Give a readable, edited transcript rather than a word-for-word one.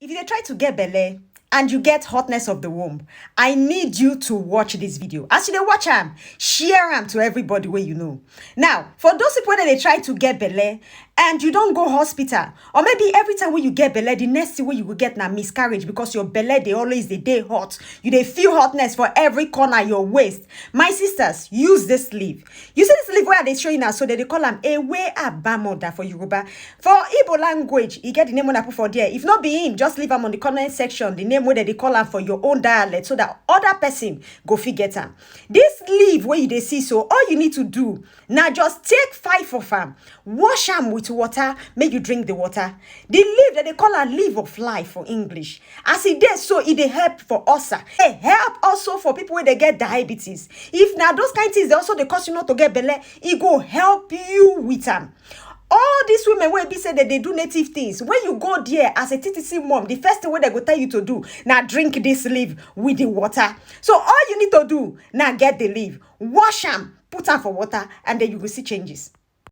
If you try to get belle and you get hotness of the womb, I need you to watch this video. As you dey watch am, share am to everybody wey you know. Now, for those people that they try to get belle and you don't go hospital, or maybe every time when you get belle, the next thing wey you will get na miscarriage because your belle they always the day hot. You dey feel hotness for every corner your waist. My sisters, use this sleeve. You see this sleeve where they show you now, so they call them ewe abamoda for Yoruba. For Igbo language, you get the name when I put for there. If not be him, just leave them on the comment section. The name where they call them for your own dialect, so that other person go figure them. This leaf where you they see, so all you need to do now just take 5 of them, wash them with water, make you drink the water. The leaf that they call a leaf of life for English. As it does so, it they help for ulcer. It help also for people when they get diabetes. If now those kind of things they also they cause you not to get belle, it go help you with them. All these women will be said that they do native things. When you go there as a TTC mom, the first thing what they go tell you to do, now drink this leaf with the water. So all you need to do, now get the leaf, wash them, put them for water, and then you will see changes.